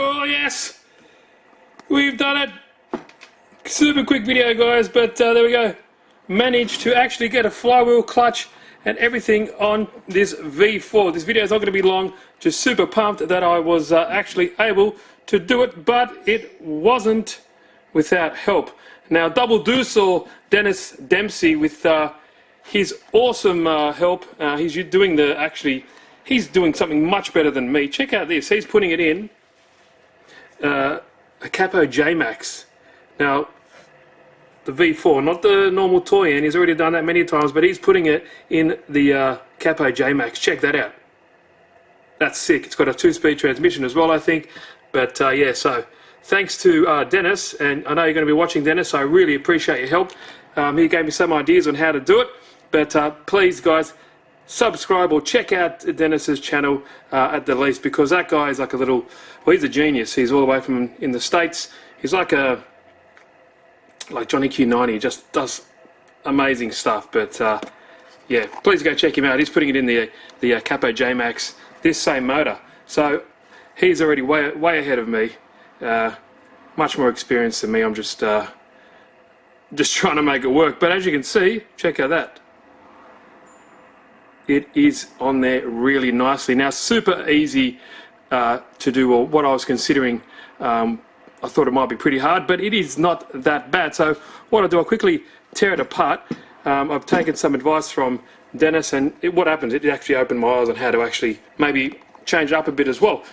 Oh yes, we've done it. Super quick video, guys, but there we go. Managed to actually get a flywheel, clutch and everything on this V4. This video is not going to be long. Just super pumped that I was actually able to do it, but it wasn't without help. Now, double deuce or Dennis Dempsey with his awesome help. He's doing something much better than me. Check out this. He's putting it in a Capo J-Max. Now, the V4, not the normal toy end. He's already done that many times, but he's putting it in the Capo J-Max. Check that out. That's sick. It's got a 2-speed transmission as well, I think. But yeah, so thanks to Dennis, and I know you're going to be watching, Dennis. I really appreciate your help. He gave me some ideas on how to do it. But please, guys, subscribe or check out Dennis's channel at the least, because that guy is like a little, well, he's a genius. He's all the way from in the States. He's like Johnny Q90. He just does amazing stuff. But yeah, please go check him out. He's putting it in the Capo J-Max, this same motor. So he's already way ahead of me. Much more experience than me. I'm just trying to make it work. But as you can see, check out that. It is on there really nicely. Now, super easy to do, or what I was considering. I thought it might be pretty hard, but it is not that bad. So what I do, I quickly tear it apart. I've taken some advice from Dennis, and what happens, it actually opened my eyes on how to actually maybe change it up a bit as well.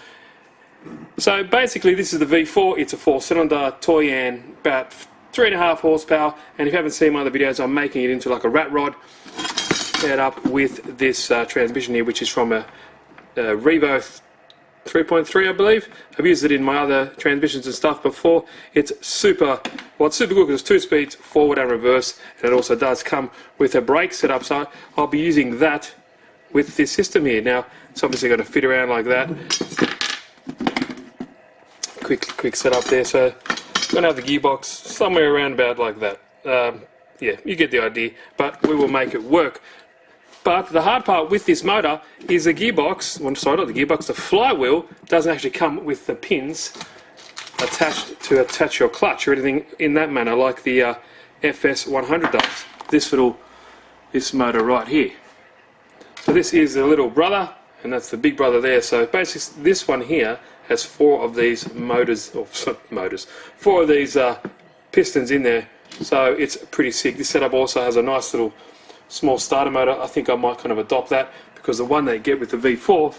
So basically, this is the V4. It's a 4-cylinder toy and about 3.5 horsepower. And if you haven't seen my other videos, I'm making it into like a rat rod, paired up with this transmission here, which is from a Revo 3.3, I believe. I've used it in my other transmissions and stuff before. It's super, well, it's super good because it's 2 speeds, forward and reverse, and it also does come with a brake setup. So I'll be using that with this system here. Now, it's obviously going to fit around like that. Quick setup there. So I'm going to have the gearbox somewhere around about like that. Yeah, you get the idea, but we will make it work. But the hard part with this motor is the gearbox, well, sorry, not the gearbox, the flywheel doesn't actually come with the pins attached to attach your clutch or anything in that manner like the FS100 does. This motor right here. So this is the little brother, and that's the big brother there. So basically this one here has 4 of these motors, or 4 of these pistons in there. So it's pretty sick. This setup also has a nice little small starter motor. I think I might kind of adopt that, because the one they get with the V4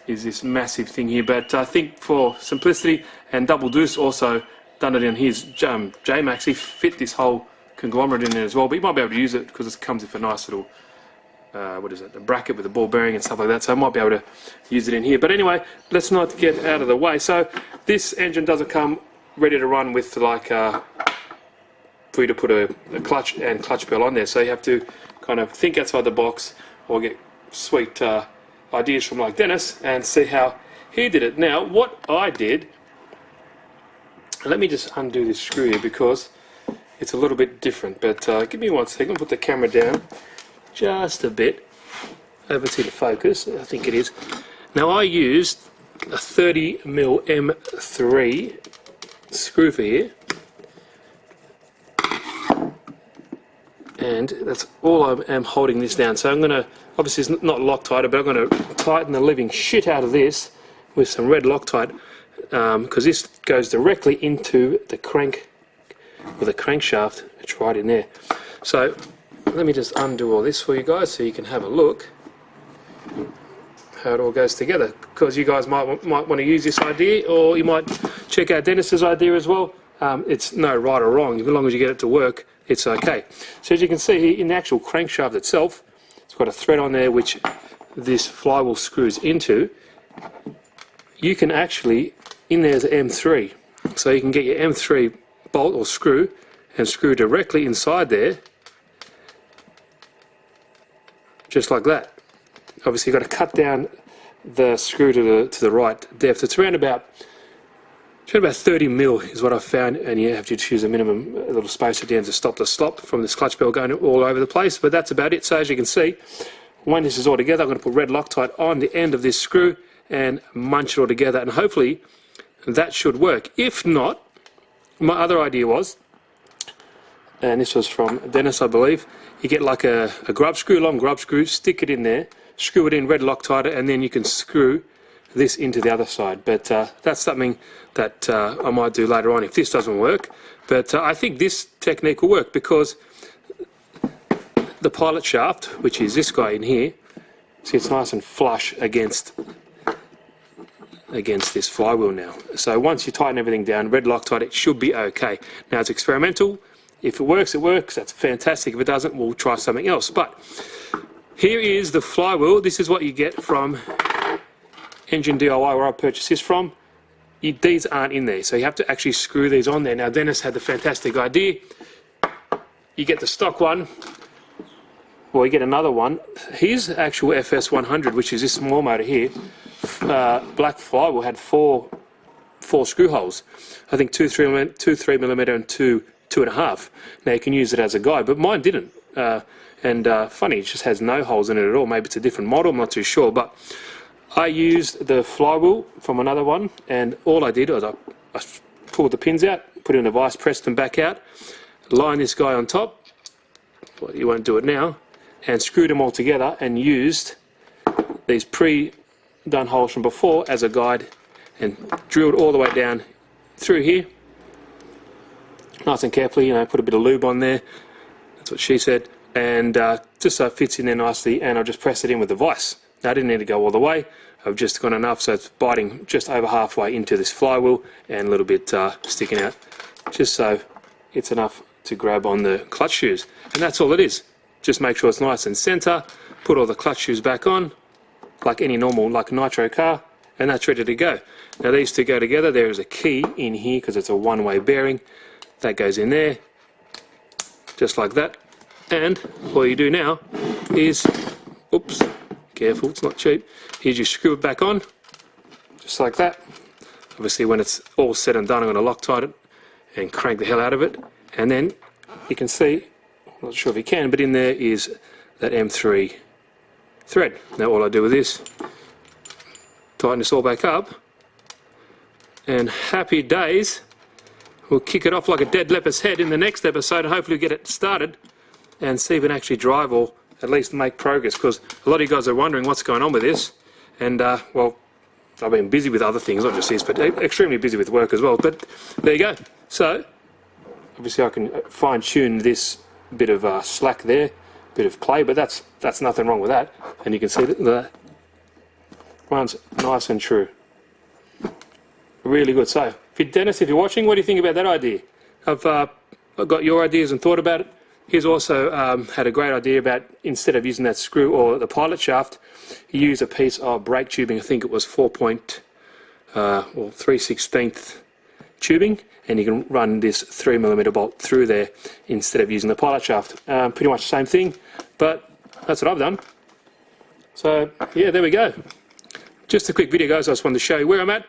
is this massive thing here. But I think for simplicity, and Double Deuce also done it in his J-Max, he fit this whole conglomerate in there as well. But you might be able to use it because it comes with a nice little what is it, a bracket with a ball bearing and stuff like that, so I might be able to use it in here. But anyway, let's not get out of the way. So this engine doesn't come ready to run with like for you to put a clutch and clutch bell on there, so you have to kind of think outside the box or get sweet ideas from like Dennis and see how he did it. Now what I did, let me just undo this screw here because it's a little bit different, but give me 1 second, put the camera down just a bit over to the focus, I think it is. Now I used a 30mm M3 screw for here, and that's all I am holding this down. So I'm going to, obviously it's not Loctite, but I'm going to tighten the living shit out of this with some red Loctite, because this goes directly into the crank, or the crankshaft. It's right in there. So let me just undo all this for you guys so you can have a look how it all goes together, because you guys might want to use this idea, or you might check out Dennis's idea as well. It's no right or wrong, as long as you get it to work, it's okay. So as you can see here, in the actual crankshaft itself, it's got a thread on there which this flywheel screws into. You can actually, in there's an M3, so you can get your M3 bolt or screw and screw directly inside there, just like that. Obviously you've got to cut down the screw to the right depth. It's around about 30mm is what I've found, and you have to choose a minimum little space at the end to stop the slop from this clutch bell going all over the place, but that's about it. So as you can see, when this is all together, I'm going to put red Loctite on the end of this screw and munch it all together, and hopefully that should work. If not, my other idea was, and this was from Dennis, I believe, you get like a grub screw, long grub screw, stick it in there, screw it in, red Loctite it, and then you can screw this into the other side. But that's something that I might do later on if this doesn't work. But I think this technique will work because the pilot shaft, which is this guy in here, see, it's nice and flush against this flywheel now. So once you tighten everything down, red Loctite, it should be okay. Now it's experimental. If it works, it works. That's fantastic. If it doesn't, we'll try something else. But here is the flywheel. This is what you get from Engine DIY, where I purchased this from. These aren't in there, so you have to actually screw these on there. Now Dennis had the fantastic idea. You get the stock one, or you get another one. Here's actual FS100, which is this small motor here. Black flywheel had four screw holes. I think two 3mm and two 2.5. Now you can use it as a guide, but mine didn't. Funny, it just has no holes in it at all. Maybe it's a different model, I'm not too sure. But I used the flywheel from another one, and all I did was I pulled the pins out, put it in a vise, pressed them back out, lined this guy on top. Well, you won't do it now, and screwed them all together and used these pre-done holes from before as a guide, and drilled all the way down through here. Nice and carefully, put a bit of lube on there. That's what she said. And just so it fits in there nicely, and I'll just press it in with the vise. Now I didn't need to go all the way. I've just gone enough so it's biting just over halfway into this flywheel and a little bit sticking out, just so it's enough to grab on the clutch shoes. And that's all it is. Just make sure it's nice and center, put all the clutch shoes back on, like any normal, like NITRO car, and that's ready to go. Now these two go together. There is a key in here because it's a one-way bearing. That goes in there, just like that. And all you do now is, oops, careful, it's not cheap. Here's you screw it back on, just like that. Obviously when it's all said and done, I'm going to Loctite it and crank the hell out of it. And then you can see, I'm not sure if you can, but in there is that M3 thread. Now all I do with this, tighten this all back up, and happy days. We'll kick it off like a dead leopard's head in the next episode, and hopefully get it started and see if we can actually drive or at least make progress, because a lot of you guys are wondering what's going on with this. And well, I've been busy with other things, not just this, but extremely busy with work as well. But there you go. So obviously I can fine-tune this bit of slack there, bit of play, but that's nothing wrong with that. And you can see that runs nice and true. Really good. So, Dennis, if you're watching, what do you think about that idea? I've got your ideas and thought about it. He's also had a great idea about, instead of using that screw or the pilot shaft, he used a piece of brake tubing. I think it was 3/16 tubing, and you can run this 3mm bolt through there instead of using the pilot shaft. Pretty much the same thing, but that's what I've done. So yeah, there we go. Just a quick video, guys. I just wanted to show you where I'm at.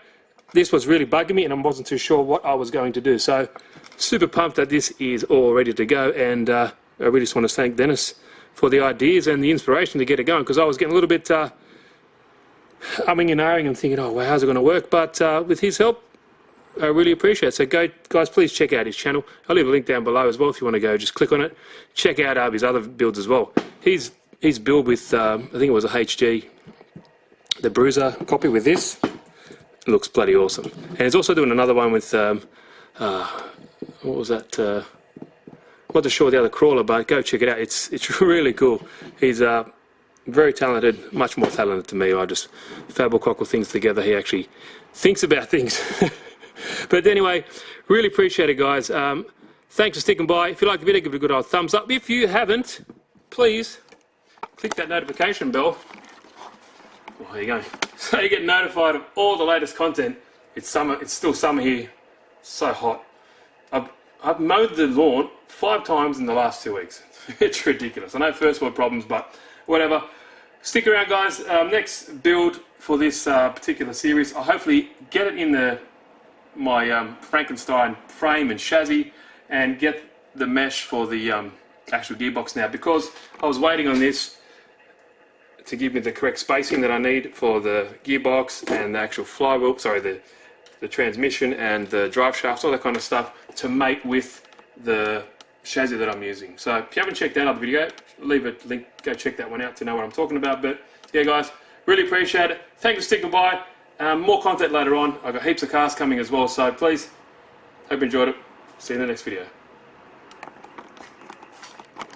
This was really bugging me, and I wasn't too sure what I was going to do. So super pumped that this is all ready to go, and I really just want to thank Dennis for the ideas and the inspiration to get it going, because I was getting a little bit umming and ahhing and thinking, oh, well, how's it going to work? But with his help, I really appreciate it. So guys, please check out his channel. I'll leave a link down below as well if you want to go. Just click on it. Check out his other builds as well. He's built with, I think it was a HG, the Bruiser copy with this. It looks bloody awesome. And he's also doing another one with, what was that? I'm not sure the other crawler, but go check it out. It's really cool. He's very talented, much more talented than me. I just fabble-cockle things together. He actually thinks about things. But anyway, really appreciate it, guys. Thanks for sticking by. If you like the video, give it a good old thumbs up. If you haven't, please click that notification bell. Oh, there you go. So you get notified of all the latest content. It's summer. It's still summer here. So hot. I've mowed the lawn 5 times in the last 2 weeks. It's ridiculous. I know first world problems, but whatever. Stick around, guys. Next build for this particular series, I'll hopefully get it in my Frankenstein frame and chassis, and get the mesh for the actual gearbox now, because I was waiting on this to give me the correct spacing that I need for the gearbox and the actual flywheel, sorry, the the transmission and the drive shafts, all that kind of stuff, to mate with the chassis that I'm using. So if you haven't checked that other video, leave a link, go check that one out to know what I'm talking about. But yeah guys, really appreciate it. Thanks for sticking by. More content later on. I've got heaps of cars coming as well, so please, hope you enjoyed it. See you in the next video.